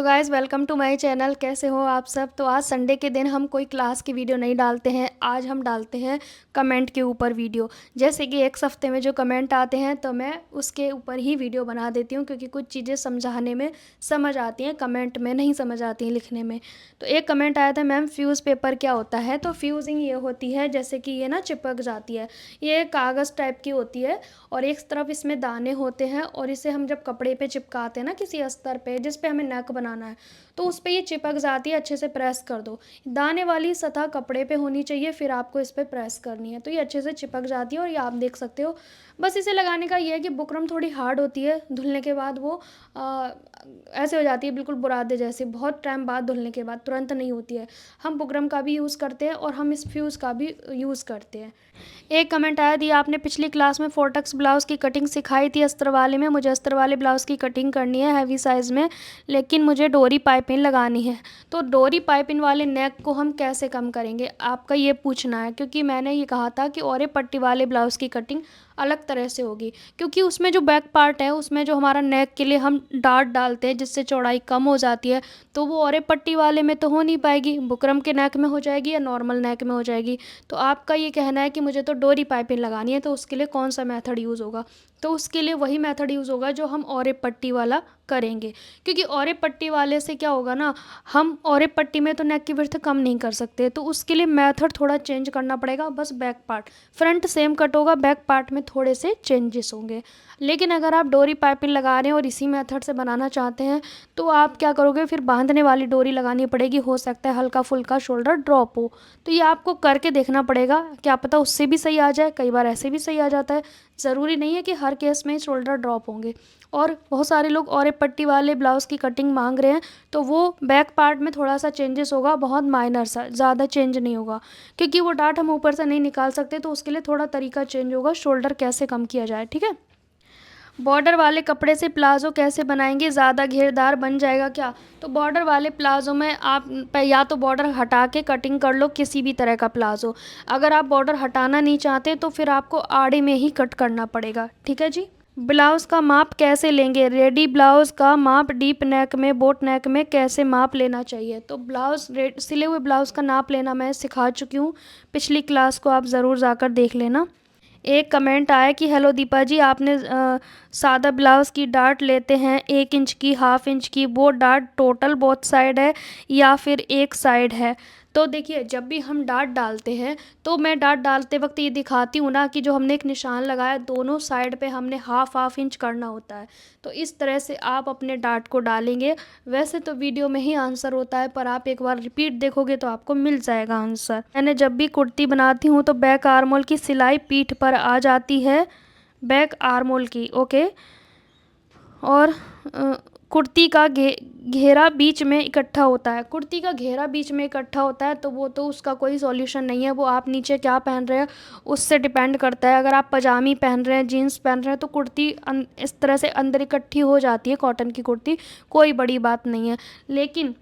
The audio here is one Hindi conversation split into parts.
तो guys welcome to my channel. कैसे हो आप सब। तो आज संडे के दिन हम कोई क्लास की वीडियो नहीं डालते हैं। आज हम डालते हैं कमेंट के ऊपर वीडियो। जैसे कि एक हफ्ते में जो कमेंट आते हैं तो मैं उसके ऊपर ही वीडियो बना देती हूँ, क्योंकि कुछ चीज़ें समझाने में समझ आती हैं, कमेंट में नहीं समझ आती हैं लिखने में। तो एक कमेंट आया था, मैम फ्यूज़ पेपर क्या होता है। तो फ्यूजिंग ये होती है जैसे कि ये ना चिपक जाती है, ये कागज़ टाइप की होती है और एक तरफ इसमें दाने होते हैं और इसे हम जब कपड़े पे चिपकाते हैं ना किसी अस्तर पे जिस पे हमें नेक बनाना है, तो उस पे ये चिपक जाती है। अच्छे से प्रेस कर दो, दाने वाली सतह कपड़े पे होनी चाहिए, फिर आपको इस पे प्रेस करनी है तो ये अच्छे से चिपक जाती है और ये आप देख सकते हो। बस इसे लगाने का ये है कि बुकरम थोड़ी हार्ड होती है, धुलने के बाद वो ऐसे हो जाती है बिल्कुल बुरादे जैसे, बहुत टाइम बाद धुलने के बाद, तुरंत नहीं होती है। हम बुकरम का भी यूज़ करते हैं और हम इस फ्यूज़ का भी यूज़ करते हैं। एक कमेंट आया, दी आपने पिछली क्लास में फोर्टक्स ब्लाउज़ की कटिंग सिखाई थी अस्तर वाले में, मुझे अस्तर वाले ब्लाउज़ की कटिंग करनी है हैवी साइज़ में, लेकिन मुझे डोरी पाइपिंग लगानी है। तो डोरी पाइपिंग वाले नेक को हम कैसे कम करेंगे, आपका ये पूछना है। क्योंकि मैंने ये कहा था कि औरे पट्टी वाले ब्लाउज़ की कटिंग अलग तरह से होगी, क्योंकि उसमें जो बैक पार्ट है उसमें जो हमारा नेक के लिए हम डार्ट डालते हैं जिससे चौड़ाई कम हो जाती है, तो वो औरे पट्टी वाले में तो हो नहीं पाएगी, बुकरम के नेक में हो जाएगी या नॉर्मल नेक में हो जाएगी। तो आपका ये कहना है कि मुझे तो डोरी पाइपिंग लगानी है, तो उसके लिए कौन सा मेथड यूज़ होगा। तो उसके लिए वही मेथड यूज़ होगा जो हम औरे पट्टी वाला करेंगे, क्योंकि औरे पट्टी वाले से क्या होगा ना, हम औरे पट्टी में तो नेक की विड्थ कम नहीं कर सकते, तो उसके लिए मेथड थोड़ा चेंज करना पड़ेगा। बस back part, front same cut होगा, बैक पार्ट में थोड़े से चेंजेस होंगे। लेकिन अगर आप डोरी पाइपिंग लगा रहे हैं और इसी मेथड से बनाना चाहते हैं तो आप क्या करोगे, फिर बांधने वाली डोरी लगानी पड़ेगी, हो सकता है हल्का फुल्का शोल्डर ड्रॉप हो। तो ये आपको करके देखना पड़ेगा, क्या पता उससे भी सही आ जाए, कई बार ऐसे भी सही आ जाता है। ज़रूरी नहीं है कि हर केस में शोल्डर ड्रॉप होंगे। और बहुत सारे लोग औरे पट्टी वाले ब्लाउज़ की कटिंग मांग रहे हैं, तो वो बैक पार्ट में थोड़ा सा चेंजेस होगा, बहुत माइनर सा, ज़्यादा चेंज नहीं होगा, क्योंकि वो डार्ट हम ऊपर से नहीं निकाल सकते, तो उसके लिए थोड़ा तरीका चेंज होगा, शोल्डर कैसे कम किया जाए। ठीक है। बॉर्डर वाले कपड़े से प्लाज़ो कैसे बनाएंगे, ज़्यादा घेरदार बन जाएगा क्या। तो बॉर्डर वाले प्लाज़ो में आप या तो बॉर्डर हटा के कटिंग कर लो, किसी भी तरह का प्लाज़ो। अगर आप बॉर्डर हटाना नहीं चाहते तो फिर आपको आड़े में ही कट करना पड़ेगा। ठीक है जी। ब्लाउज़ का माप कैसे लेंगे, रेडी ब्लाउज़ का माप डीप नेक में, बोट नेक में कैसे माप लेना चाहिए। तो सिले हुए ब्लाउज़ का नाप लेना मैं सिखा चुकी हूँ, पिछली क्लास को आप ज़रूर जाकर देख लेना। एक कमेंट आया कि हेलो दीपा जी, आपने सादा ब्लाउज़ की डार्ट लेते हैं 1 इंच की, हाफ इंच की, वो डार्ट टोटल बोथ साइड है या फिर एक साइड है। तो देखिए, जब भी हम डार्ट डालते हैं तो मैं डार्ट डालते वक्त ये दिखाती हूँ ना कि जो हमने एक निशान लगाया दोनों साइड पे हमने हाफ इंच करना होता है। तो इस तरह से आप अपने डार्ट को डालेंगे। वैसे तो वीडियो में ही आंसर होता है, पर आप एक बार रिपीट देखोगे तो आपको मिल जाएगा आंसर। मैंने जब भी कुर्ती बनाती हूँ तो बैक आर्मोल की सिलाई पीठ पर आ जाती है, बैक आर्मोल की। ओके। और कुर्ती का घेरा बीच में इकट्ठा होता है, कुर्ती का घेरा बीच में इकट्ठा होता है, तो वो तो उसका कोई सॉल्यूशन नहीं है, वो आप नीचे क्या पहन रहे हैं उससे डिपेंड करता है। अगर आप पजामी पहन रहे हैं, जीन्स पहन रहे हैं, तो कुर्ती इस तरह से अंदर इकट्ठी हो जाती है, कॉटन की कुर्ती, कोई बड़ी बात नहीं है। लेकिन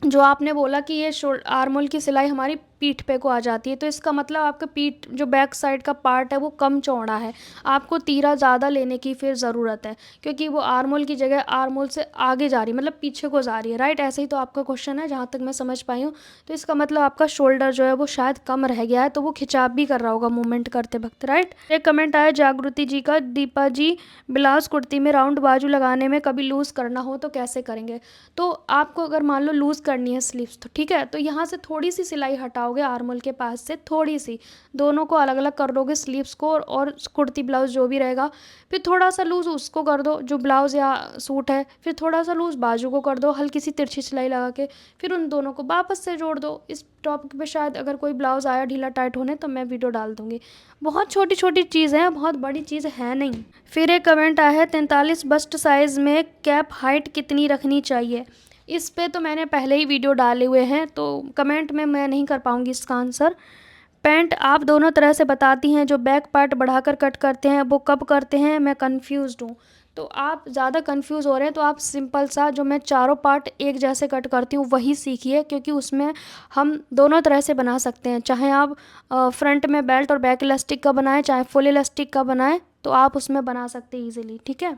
जो आपने बोला कि ये आर्मोल की सिलाई हमारी पीठ पे को आ जाती है, तो इसका मतलब आपका पीठ जो बैक साइड का पार्ट है वो कम चौड़ा है, आपको तीरा ज़्यादा लेने की फिर ज़रूरत है, क्योंकि वो आर्मोल की जगह आर्मोल से आगे जा रही है, मतलब पीछे को जा रही है। राइट, ऐसे ही तो आपका क्वेश्चन है जहाँ तक मैं समझ पाई हूँ। तो इसका मतलब आपका शोल्डर जो है वो शायद कम रह गया है, तो वो खिंचाव भी कर रहा होगा मूवमेंट करते वक्त। राइट। एक कमेंट आया जागृति जी का, दीपा जी ब्लाउज़ कुर्ती में राउंड बाजू लगाने में कभी लूज़ करना हो तो कैसे करेंगे। तो आपको अगर मान लो लूज़ करनी है स्लीव्स, तो ठीक है, तो यहाँ से थोड़ी सी सिलाई हटाओगे आर्मोल के पास से, थोड़ी सी, दोनों को अलग अलग कर दोगे, स्लीव्स को और कुर्ती ब्लाउज़ जो भी रहेगा। फिर थोड़ा सा लूज़ उसको कर दो जो ब्लाउज़ या सूट है, फिर थोड़ा सा लूज़ बाजू को कर दो हल्की सी तिरछी सिलाई लगा के, फिर उन दोनों को वापस से जोड़ दो। इस टॉपिक पे शायद अगर कोई ब्लाउज़ आया ढीला टाइट होने तो मैं वीडियो डाल दूँगी। बहुत छोटी छोटी चीज़ है, बहुत बड़ी चीज़ है नहीं। फिर एक कमेंट आया है, 43 बस्ट साइज़ में कैप हाइट कितनी रखनी चाहिए। इस पे तो मैंने पहले ही वीडियो डाले हुए हैं, तो कमेंट में मैं नहीं कर पाऊँगी इसका आंसर। पैंट आप दोनों तरह से बताती हैं, जो बैक पार्ट बढ़ाकर कट करते हैं वो कब करते हैं, मैं कंफ्यूज्ड हूँ। तो आप ज़्यादा कंफ्यूज हो रहे हैं तो आप सिंपल सा जो मैं चारों पार्ट एक जैसे कट करती हूँ वही सीखिए, क्योंकि उसमें हम दोनों तरह से बना सकते हैं। चाहे आप फ्रंट में बेल्ट और बैक इलास्टिक का बनाएं, चाहे फुल इलास्टिक का बनाएं, तो आप उसमें बना सकते हैं ईजिली। ठीक है।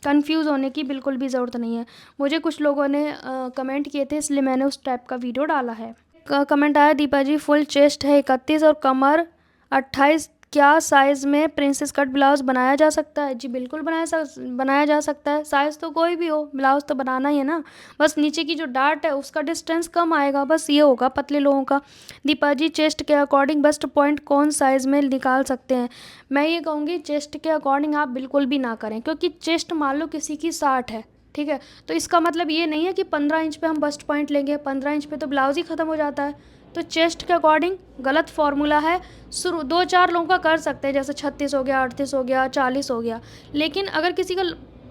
कंफ्यूज होने की बिल्कुल भी ज़रूरत नहीं है। मुझे कुछ लोगों ने कमेंट किए थे, इसलिए मैंने उस टाइप का वीडियो डाला है। कमेंट आया, दीपा जी फुल चेस्ट है 31 और कमर 28, क्या साइज़ में प्रिंसेस कट ब्लाउज़ बनाया जा सकता है? जी बिल्कुल बनाया जा सकता है। साइज़ तो कोई भी हो, ब्लाउज़ तो बनाना ही है ना। बस नीचे की जो डार्ट है उसका डिस्टेंस कम आएगा, बस ये होगा पतले लोगों का। दीपा जी चेस्ट के अकॉर्डिंग बेस्ट पॉइंट कौन साइज़ में निकाल सकते हैं? मैं ये कहूँगी चेस्ट के अकॉर्डिंग आप बिल्कुल भी ना करें, क्योंकि चेस्ट मान लो किसी की 60 है, ठीक है, तो इसका मतलब ये नहीं है कि 15 इंच पे हम बस्ट पॉइंट लेंगे। 15 इंच पे तो ब्लाउज़ ही ख़त्म हो जाता है। तो चेस्ट के अकॉर्डिंग गलत फार्मूला है। शुरू 2-4 लोगों का कर सकते हैं, जैसे 36 हो गया, 38 हो गया, 40 हो गया। लेकिन अगर किसी का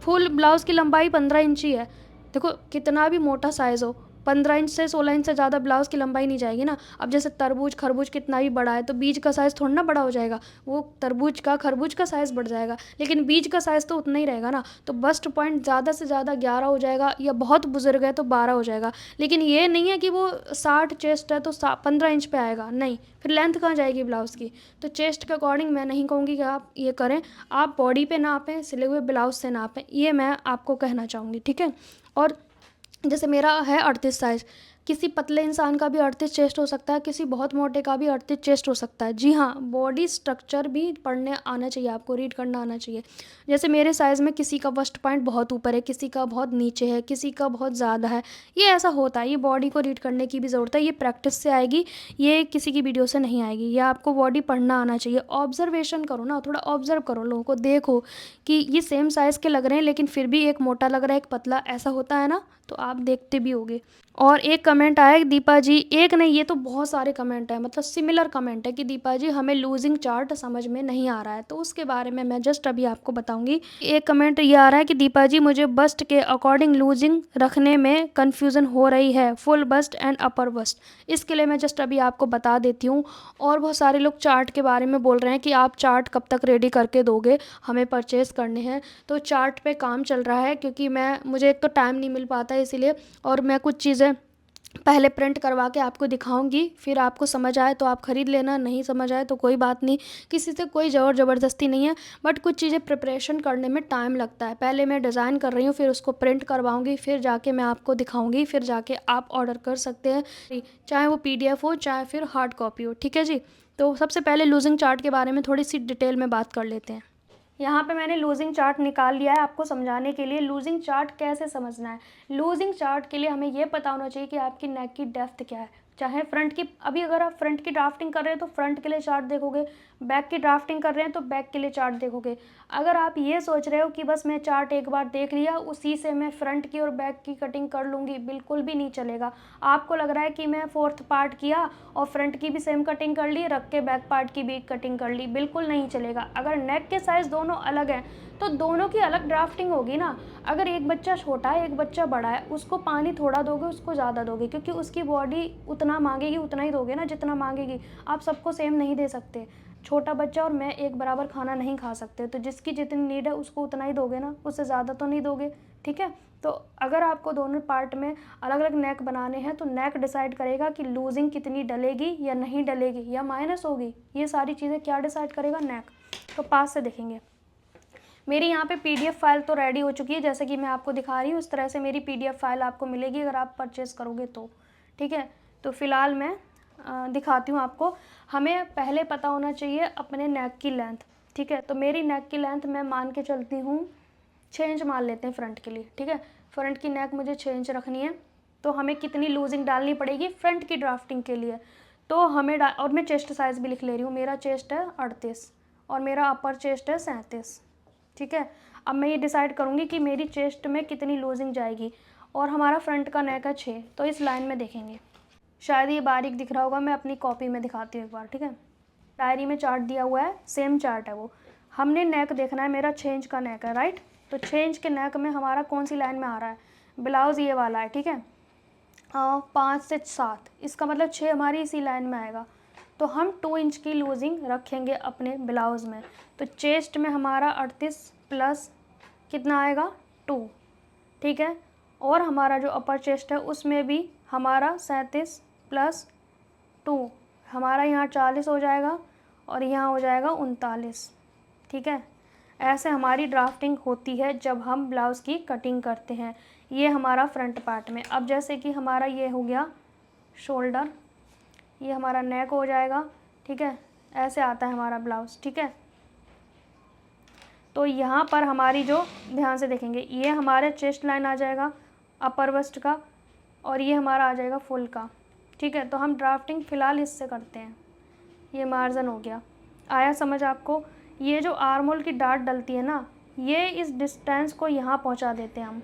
फुल ब्लाउज़ की लंबाई 15 इंच ही है, देखो कितना भी मोटा साइज़ हो, 15 इंच से 16 इंच से ज़्यादा ब्लाउज़ की लंबाई नहीं जाएगी ना। अब जैसे तरबूज खरबूज कितना भी बड़ा है, तो बीज का साइज़ थोड़ा ना बड़ा हो जाएगा, वो तरबूज का खरबूज का साइज़ बढ़ जाएगा, लेकिन बीज का साइज़ तो उतना ही रहेगा ना। तो बस्ट पॉइंट ज़्यादा से ज़्यादा 11 हो जाएगा, या बहुत बुजुर्ग है तो 12 हो जाएगा। लेकिन ये नहीं है कि वो 60 चेस्ट है तो 15 इंच पे आएगा, नहीं, फिर लेंथ कहाँ जाएगी ब्लाउज़ की। तो चेस्ट के अकॉर्डिंग मैं नहीं कहूँगी कि आप ये करें। आप बॉडी पे नापें, सिले हुए ब्लाउज़ से नापें, ये मैं आपको कहना चाहूँगी, ठीक है। और जैसे मेरा है 38 साइज़, किसी पतले इंसान का भी 38 चेस्ट हो सकता है, किसी बहुत मोटे का भी 38 चेस्ट हो सकता है। जी हाँ, बॉडी स्ट्रक्चर भी पढ़ने आना चाहिए, आपको रीड करना आना चाहिए। जैसे मेरे साइज़ में किसी का बस्ट पॉइंट बहुत ऊपर है, किसी का बहुत नीचे है, किसी का बहुत ज़्यादा है, ये ऐसा होता है। ये बॉडी को रीड करने की भी ज़रूरत है, ये प्रैक्टिस से आएगी, ये किसी की वीडियो से नहीं आएगी। ये आपको बॉडी पढ़ना आना चाहिए। ऑब्जर्वेशन करो ना, थोड़ा ऑब्जर्व करो, लोगों को देखो कि ये सेम साइज़ के लग रहे हैं, लेकिन फिर भी एक मोटा लग रहा है, एक पतला, ऐसा होता है ना, तो आप देखते भी होगे। और एक कमेंट आया है, दीपा जी, एक नहीं ये तो बहुत सारे कमेंट हैं, मतलब सिमिलर कमेंट है कि दीपा जी हमें लूजिंग चार्ट समझ में नहीं आ रहा है, तो उसके बारे में मैं जस्ट अभी आपको बताऊंगी। एक कमेंट ये आ रहा है कि दीपा जी मुझे बस्ट के अकॉर्डिंग लूजिंग रखने में कन्फ्यूज़न हो रही है, full bust and upper bust. इसके लिए मैं जस्ट अभी आपको बता देती हूँ। और बहुत सारे लोग चार्ट के बारे में बोल रहे हैं कि आप चार्ट कब तक रेडी करके दोगे, हमें परचेज़ करने हैं। तो चार्ट पे काम चल रहा है, क्योंकि मुझे एक तो टाइम नहीं मिल पाता है इसीलिए, और मैं कुछ चीज़ें पहले प्रिंट करवा के आपको दिखाऊंगी, फिर आपको समझ आए तो आप ख़रीद लेना, नहीं समझ आए तो कोई बात नहीं, किसी से कोई ज़ोर ज़बरदस्ती नहीं है। बट कुछ चीज़ें प्रिपरेशन करने में टाइम लगता है। पहले मैं डिज़ाइन कर रही हूँ, फिर उसको प्रिंट करवाऊँगी, फिर जाके मैं आपको दिखाऊँगी, फिर जाके आप ऑर्डर कर सकते हैं, चाहे वो PDF हो चाहे फिर हार्ड कॉपी हो, ठीक है जी। तो सबसे पहले लूजिंग चार्ट के बारे में थोड़ी सी डिटेल में बात कर लेते हैं। यहाँ पे मैंने लूजिंग चार्ट निकाल लिया है आपको समझाने के लिए। लूजिंग चार्ट कैसे समझना है, लूजिंग चार्ट के लिए हमें ये पता होना चाहिए कि आपकी नेक की डेप्थ क्या है। चाहे फ्रंट की, अभी अगर आप फ्रंट की ड्राफ्टिंग कर रहे हैं तो फ्रंट के लिए चार्ट देखोगे, बैक की ड्राफ्टिंग कर रहे हैं तो बैक के लिए चार्ट देखोगे। अगर आप ये सोच रहे हो कि बस मैं चार्ट एक बार देख लिया, उसी से मैं फ्रंट की और बैक की कटिंग कर लूँगी, बिल्कुल भी नहीं चलेगा। आपको लग रहा है कि मैं 4th पार्ट किया और फ्रंट की भी सेम कटिंग कर ली, रख के बैक पार्ट की भी कटिंग कर ली, बिल्कुल नहीं चलेगा। अगर नेक के साइज़ दोनों अलग हैं तो दोनों की अलग ड्राफ्टिंग होगी ना। अगर एक बच्चा छोटा है एक बच्चा बड़ा है, उसको पानी थोड़ा दोगे, उसको ज़्यादा दोगे, क्योंकि उसकी बॉडी उतना मांगेगी, उतना ही दोगे ना जितना मांगेगी। आप सबको सेम नहीं दे सकते। छोटा बच्चा और मैं एक बराबर खाना नहीं खा सकते, तो जिसकी जितनी नीड है उसको उतना ही दोगे ना, उससे ज़्यादा तो नहीं दोगे, ठीक है। तो अगर आपको दोनों पार्ट में अलग अलग नेक बनाने हैं तो नेक डिसाइड करेगा कि लूजिंग कितनी डलेगी या नहीं डलेगी या माइनस होगी। ये सारी चीज़ें क्या डिसाइड करेगा, नेक। तो पास से देखेंगे। मेरी यहाँ पे PDF फाइल तो रेडी हो चुकी है, जैसे कि मैं आपको दिखा रही हूँ इस तरह से मेरी PDF फाइल आपको मिलेगी अगर आप परचेज़ करोगे तो, ठीक है। तो फ़िलहाल मैं दिखाती हूँ आपको। हमें पहले पता होना चाहिए अपने नेक की लेंथ, ठीक है। तो मेरी नेक की लेंथ मैं मान के चलती हूँ 6 इंच मान लेते हैं फ्रंट के लिए, ठीक है। फ्रंट की नेक मुझे 6 इंच रखनी है, तो हमें कितनी लूजिंग डालनी पड़ेगी फ्रंट की ड्राफ्टिंग के लिए। तो हमें और मैं चेस्ट साइज़ भी लिख ले रही हूँ, मेरा चेस्ट है 38 और मेरा अपर चेस्ट है 37, ठीक है। अब मैं ये डिसाइड करूँगी कि मेरी चेस्ट में कितनी लूजिंग जाएगी, और हमारा फ्रंट का नेक है 6, तो इस लाइन में देखेंगे। शायद ये बारीक दिख रहा होगा, मैं अपनी कॉपी में दिखाती हूँ एक बार, ठीक है। डायरी में चार्ट दिया हुआ है, सेम चार्ट है वो। हमने नेक देखना है, मेरा 6 इंच का नेक है, राइट। तो 6 इंच के नेक में हमारा कौन सी लाइन में आ रहा है, ब्लाउज़ ये वाला है, ठीक है। 5 से 7, इसका मतलब 6 हमारी इसी लाइन में आएगा। तो हम 2 इंच की लूजिंग रखेंगे अपने ब्लाउज़ में। तो चेस्ट में हमारा 38 प्लस कितना आएगा 2, ठीक है। और हमारा जो अपर चेस्ट है उसमें भी हमारा 37 प्लस 2, हमारा यहाँ 40 हो जाएगा और यहाँ हो जाएगा 39, ठीक है। ऐसे हमारी ड्राफ्टिंग होती है जब हम ब्लाउज़ की कटिंग करते हैं। ये हमारा फ्रंट पार्ट में। अब जैसे कि हमारा ये हो गया शोल्डर, ये हमारा नेक हो जाएगा, ठीक है। ऐसे आता है हमारा ब्लाउज़, ठीक है। तो यहाँ पर हमारी जो, ध्यान से देखेंगे, ये हमारे चेस्ट लाइन आ जाएगा अपर बस्ट का, और ये हमारा आ जाएगा फुल का, ठीक है। तो हम ड्राफ्टिंग फ़िलहाल इससे करते हैं। ये मार्जिन हो गया, आया समझ आपको। ये जो आर्म होल की डाट डलती है ना, ये इस डिस्टेंस को यहाँ पहुँचा देते हैं हम।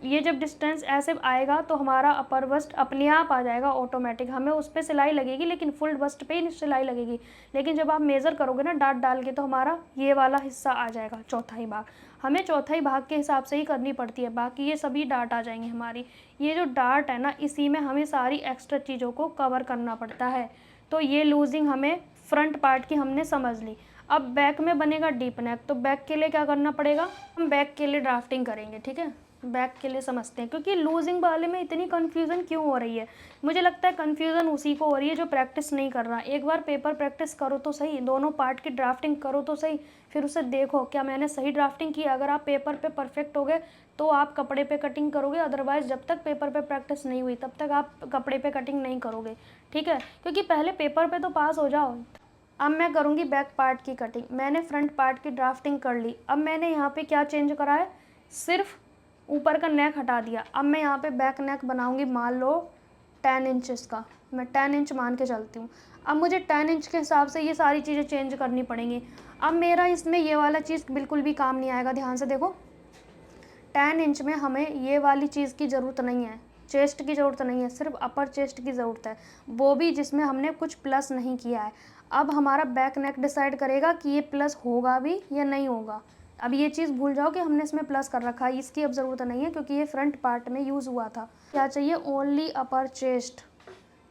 ये जब डिस्टेंस ऐसे आएगा तो हमारा अपर बस्ट अपने आप आ जाएगा ऑटोमेटिक। हमें उस पर सिलाई लगेगी, लेकिन फुल बस्ट पे ही सिलाई लगेगी। लेकिन जब आप मेज़र करोगे ना डाट डाल के, तो हमारा ये वाला हिस्सा आ जाएगा, चौथाई भाग। हमें चौथाई भाग के हिसाब से ही करनी पड़ती है, बाकी ये सभी डाट आ जाएंगी हमारी। ये जो डाट है ना, इसी में हमें सारी एक्स्ट्रा चीज़ों को कवर करना पड़ता है। तो ये लूजिंग हमें फ्रंट पार्ट की हमने समझ ली। अब बैक में बनेगा डीप नेक, तो बैक के लिए क्या करना पड़ेगा, हम बैक के लिए ड्राफ्टिंग करेंगे, ठीक है। बैक के लिए समझते हैं, क्योंकि लूजिंग वाले में इतनी कन्फ्यूज़न क्यों हो रही है। मुझे लगता है कन्फ्यूज़न उसी को हो रही है जो प्रैक्टिस नहीं कर रहा। एक बार पेपर प्रैक्टिस करो तो सही, दोनों पार्ट की ड्राफ्टिंग करो तो सही, फिर उसे देखो क्या मैंने सही ड्राफ्टिंग की। अगर आप पेपर पे परफेक्ट हो गए तो आप कपड़े पे कटिंग करोगे, अदरवाइज़ जब तक पेपर पे प्रैक्टिस नहीं हुई तब तक आप कपड़े पे कटिंग नहीं करोगे, ठीक है। क्योंकि पहले पेपर पे तो पास हो जाओ। अब मैं करूँगी बैक पार्ट की कटिंग। मैंने फ्रंट पार्ट की ड्राफ्टिंग कर ली। अब मैंने यहाँ पे क्या चेंज करा है, सिर्फ ऊपर का नेक हटा दिया। अब मैं यहाँ पे बैक नेक बनाऊँगी, मान लो 10 इंचेस का, मैं 10 इंच मान के चलती हूँ। अब मुझे 10 इंच के हिसाब से ये सारी चीज़ें चेंज करनी पड़ेंगी। अब मेरा इसमें ये वाला चीज़ बिल्कुल भी काम नहीं आएगा, ध्यान से देखो। 10 इंच में हमें ये वाली चीज़ की ज़रूरत नहीं है, चेस्ट की ज़रूरत नहीं है, सिर्फ अपर चेस्ट की ज़रूरत है, वो भी जिसमें हमने कुछ प्लस नहीं किया है। अब हमारा बैक नेक डिसाइड करेगा कि ये प्लस होगा भी या नहीं होगा। अब ये चीज़ भूल जाओ कि हमने इसमें प्लस कर रखा है, इसकी अब ज़रूरत नहीं है क्योंकि ये फ्रंट पार्ट में यूज़ हुआ था। क्या चाहिए, ओनली अपर चेस्ट,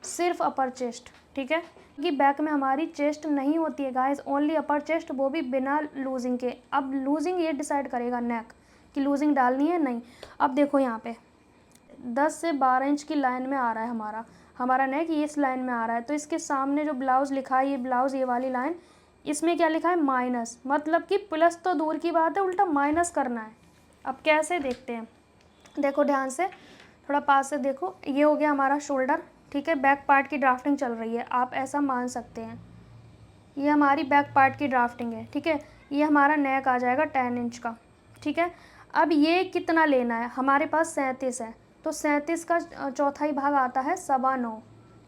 सिर्फ अपर चेस्ट, ठीक है। कि बैक में हमारी चेस्ट नहीं होती है गाइस, ओनली अपर चेस्ट, वो भी बिना लूजिंग के। अब लूजिंग ये डिसाइड करेगा नेक कि लूजिंग डालनी है नहीं। अब देखो यहाँ पे 10 से 12 इंच की लाइन में आ रहा है हमारा नेक, ये इस लाइन में आ रहा है। तो इसके सामने जो ब्लाउज़ लिखा है, ये ब्लाउज़, ये वाली लाइन, इसमें क्या लिखा है, माइनस, मतलब कि प्लस तो दूर की बात है, उल्टा माइनस करना है। अब कैसे देखते हैं, देखो ध्यान से, थोड़ा पास से देखो। ये हो गया हमारा शोल्डर, ठीक है। बैक पार्ट की ड्राफ्टिंग चल रही है, आप ऐसा मान सकते हैं। ये हमारी बैक पार्ट की ड्राफ्टिंग है, ठीक है। ये हमारा नेक आ जाएगा 10 इंच का, ठीक है। अब ये कितना लेना है, हमारे पास 37 है, तो 37 का चौथाई भाग आता है 9.25,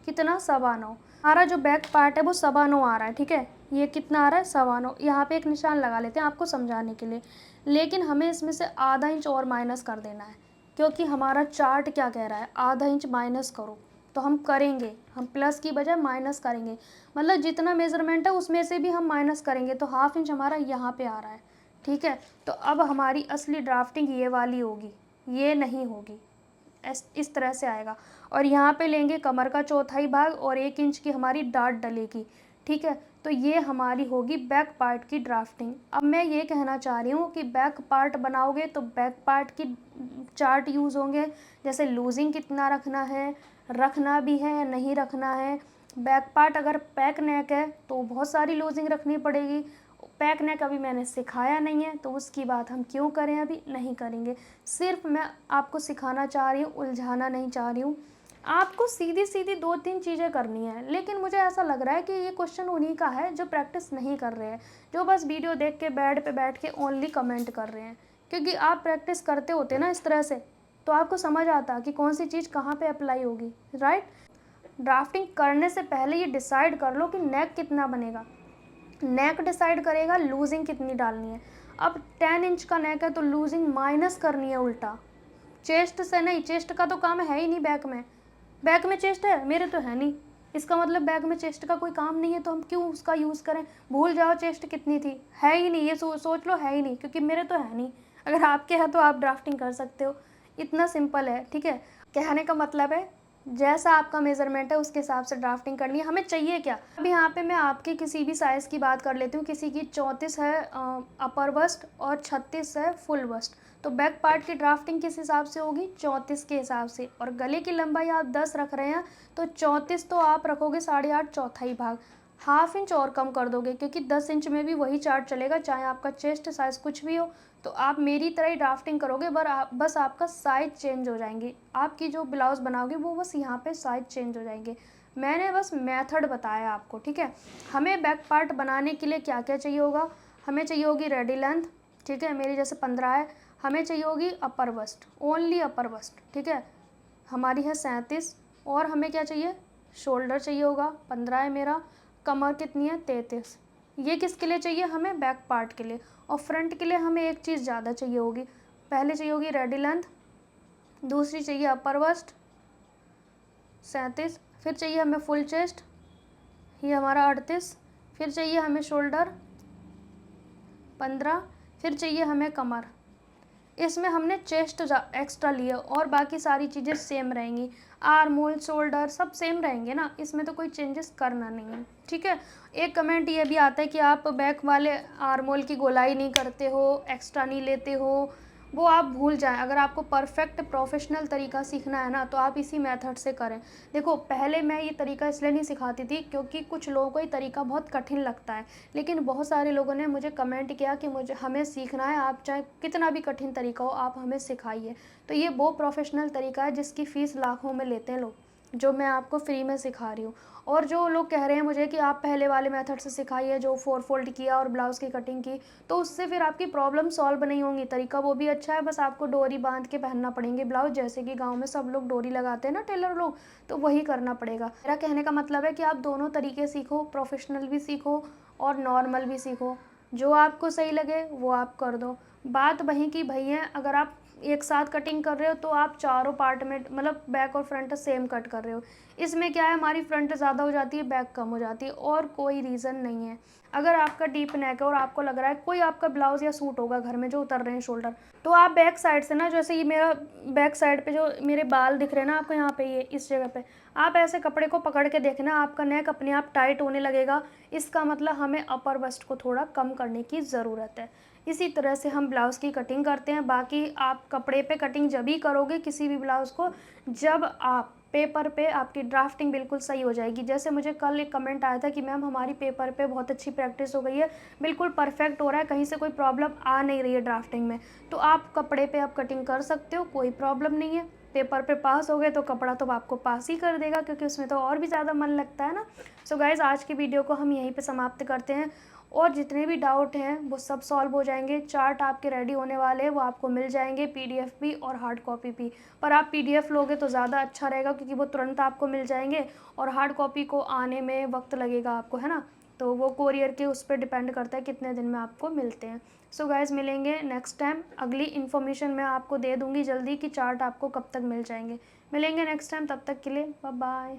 कितना, 9.25। हमारा जो बैक पार्ट है वो 9.25 आ रहा है, ठीक है। ये कितना आ रहा है, 9.25। यहाँ पे एक निशान लगा लेते हैं आपको समझाने के लिए, लेकिन हमें इसमें से आधा इंच और माइनस कर देना है, क्योंकि हमारा चार्ट क्या कह रहा है, आधा इंच माइनस करो। तो हम करेंगे, हम प्लस की बजाय माइनस करेंगे, मतलब जितना मेज़रमेंट है उसमें से भी हम माइनस करेंगे, तो हाफ इंच हमारा यहाँ पे आ रहा है, ठीक है। तो अब हमारी असली ड्राफ्टिंग ये वाली होगी, ये नहीं होगी, इस तरह से आएगा। और यहाँ पे लेंगे कमर का चौथाई भाग और 1 इंच की हमारी डाट डलेगी, ठीक है। तो ये हमारी होगी बैक पार्ट की ड्राफ्टिंग। अब मैं ये कहना चाह रही हूँ कि बैक पार्ट बनाओगे तो बैक पार्ट की चार्ट यूज़ होंगे, जैसे लूजिंग कितना रखना है, रखना भी है या नहीं रखना है। बैक पार्ट अगर पैक नेक है तो बहुत सारी लूजिंग रखनी पड़ेगी। पैक नेक अभी मैंने सिखाया नहीं है, तो उसकी बात हम क्यों करें, अभी नहीं करेंगे। सिर्फ मैं आपको सिखाना चाह रही हूँ, उलझाना नहीं चाह रही हूँ। आपको सीधी सीधी 2-3 चीज़ें करनी है, लेकिन मुझे ऐसा लग रहा है कि ये क्वेश्चन उन्हीं का है जो प्रैक्टिस नहीं कर रहे हैं, जो बस वीडियो देख के बेड पे बैठ के ओनली कमेंट कर रहे हैं। क्योंकि आप प्रैक्टिस करते होते ना इस तरह से, तो आपको समझ आता कि कौन सी चीज़ कहाँ पे अप्लाई होगी, राइट। ड्राफ्टिंग करने से पहले ये डिसाइड कर लो कि नेक कितना बनेगा, नेक डिसाइड करेगा लूजिंग कितनी डालनी है। अब 10 इंच का नेक है तो लूजिंग माइनस करनी है उल्टा, चेस्ट से नहीं, चेस्ट का तो काम है ही नहीं बैक में चेस्ट है, मेरे तो है नहीं, इसका मतलब बैक में चेस्ट का कोई काम नहीं है, तो हम क्यों उसका यूज़ करें। भूल जाओ चेस्ट कितनी थी, है ही नहीं, ये सोच लो है ही नहीं, क्योंकि मेरे तो है नहीं। अगर आपके है तो आप ड्राफ्टिंग कर सकते हो, इतना सिंपल है, ठीक है। कहने का मतलब है जैसा आपका मेज़रमेंट है उसके हिसाब से ड्राफ्टिंग करनी है। हमें चाहिए क्या, अब यहाँ पे मैं आपके किसी भी साइज़ की बात कर लेती हूँ। किसी की 34 है अपर बस्ट और 36 है फुल बस्ट, तो बैक पार्ट की ड्राफ्टिंग किस हिसाब से होगी, 34 के हिसाब से। और गले की लंबाई आप 10 रख रहे हैं तो 34 तो आप रखोगे 8.5 चौथाई भाग। हाफ इंच और कम कर दोगे, क्योंकि 10 इंच में भी वही चार्ट चलेगा, चाहे आपका चेस्ट साइज़ कुछ भी हो। तो आप मेरी तरह ही ड्राफ्टिंग करोगे, बस आपका साइज़ चेंज हो जाएंगी, आपकी जो ब्लाउज़ बनाओगे वो बस यहाँ पे साइज़ चेंज हो जाएंगे। मैंने बस मेथड बताया आपको, ठीक है। हमें बैक पार्ट बनाने के लिए क्या क्या चाहिए होगा, हमें चाहिए होगी रेडी लेंथ, ठीक है, मेरी जैसे 15 है। हमें चाहिए होगी अपर बस्ट, ओनली अपर बस्ट, ठीक है, हमारी है 37। और हमें क्या चाहिए, शोल्डर चाहिए होगा, 15 है मेरा। कमर कितनी है, 33। ये किसके लिए चाहिए, हमें बैक पार्ट के लिए। और फ्रंट के लिए हमें एक चीज़ ज़्यादा चाहिए होगी, पहले चाहिए होगी रेडी लेंथ, दूसरी चाहिए अपर बस्ट 37, फिर चाहिए हमें फुल चेस्ट, ये हमारा 38, फिर चाहिए हमें शोल्डर 15, फिर चाहिए हमें कमर। इसमें हमने चेस्ट एक्स्ट्रा लिया और बाकी सारी चीज़ें सेम रहेंगी, आर्म होल शोल्डर सब सेम रहेंगे ना, इसमें तो कोई चेंजेस करना नहीं है, ठीक है। एक कमेंट ये भी आता है कि आप बैक वाले आर्म होल की गोलाई नहीं करते हो, एक्स्ट्रा नहीं लेते हो, वो आप भूल जाएं। अगर आपको परफेक्ट प्रोफेशनल तरीका सीखना है ना, तो आप इसी मेथड से करें। देखो, पहले मैं ये तरीका इसलिए नहीं सिखाती थी क्योंकि कुछ लोगों को ये तरीका बहुत कठिन लगता है, लेकिन बहुत सारे लोगों ने मुझे कमेंट किया कि मुझे हमें सीखना है, आप चाहे कितना भी कठिन तरीका हो आप हमें सिखाइए। तो ये वो प्रोफेशनल तरीका है जिसकी फ़ीस लाखों में लेते हैं लोग, जो मैं आपको फ्री में सिखा रही हूँ। और जो लोग कह रहे हैं मुझे कि आप पहले वाले मेथड से सिखाइए जो 4 फोल्ड किया और ब्लाउज़ की कटिंग की, तो उससे फिर आपकी प्रॉब्लम सॉल्व नहीं होंगी। तरीका वो भी अच्छा है, बस आपको डोरी बांध के पहनना पड़ेंगे ब्लाउज़, जैसे कि गाँव में सब लोग डोरी लगाते हैं ना टेलर लोग, तो वही करना पड़ेगा। मेरा कहने का मतलब है कि आप दोनों तरीके सीखो, प्रोफेशनल भी सीखो और नॉर्मल भी सीखो, जो आपको सही लगे वो आप कर दो। बात वहीं की वहीं है, अगर आप एक साथ कटिंग कर रहे हो तो आप चारों पार्ट में मतलब बैक और फ्रंट सेम कट कर रहे हो। इसमें क्या है, हमारी फ्रंट ज़्यादा हो जाती है, बैक कम हो जाती है, और कोई रीज़न नहीं है। अगर आपका डीप नेक है और आपको लग रहा है कोई आपका ब्लाउज़ या सूट होगा घर में जो उतर रहे हैं शोल्डर, तो आप बैक साइड से ना, जैसे ये मेरा बैक साइड पे जो मेरे बाल दिख रहे हैं ना आपको यहाँ पे, ये इस जगह पे आप ऐसे कपड़े को पकड़ के देखना, आपका नेक अपने आप टाइट होने लगेगा। इसका मतलब हमें अपर बस्ट को थोड़ा कम करने की ज़रूरत है। इसी तरह से हम ब्लाउज़ की कटिंग करते हैं। बाकी आप कपड़े पे कटिंग जब ही करोगे किसी भी ब्लाउज़ को, जब आप पेपर पे आपकी ड्राफ्टिंग बिल्कुल सही हो जाएगी। जैसे मुझे कल एक कमेंट आया था कि मैम हमारी पेपर पे बहुत अच्छी प्रैक्टिस हो गई है, बिल्कुल परफेक्ट हो रहा है, कहीं से कोई प्रॉब्लम आ नहीं रही है ड्राफ्टिंग में। तो आप कपड़े पे आप कटिंग कर सकते हो, कोई प्रॉब्लम नहीं है। पेपर पे पास हो गए तो कपड़ा तो आपको पास ही कर देगा, क्योंकि उसमें तो और भी ज़्यादा मन लगता है ना। सो गाइज़, आज की वीडियो को हम यहीं पे समाप्त करते हैं, और जितने भी डाउट हैं वो सब सॉल्व हो जाएंगे। चार्ट आपके रेडी होने वाले हैं, वो आपको मिल जाएंगे, पीडीएफ भी और हार्ड कॉपी भी। पर आप पीडीएफ लोगे तो ज़्यादा अच्छा रहेगा, क्योंकि वो तुरंत आपको मिल जाएंगे, और हार्ड कॉपी को आने में वक्त लगेगा आपको, है ना। तो वो कोरियर के उस पर डिपेंड करता है कितने दिन में आपको मिलते हैं। सो गाइज़, मिलेंगे नेक्स्ट टाइम। अगली इन्फॉर्मेशन मैं आपको दे दूँगी जल्दी कि चार्ट आपको कब तक मिल जाएंगे। मिलेंगे नेक्स्ट टाइम, तब तक के लिए बाय बाय।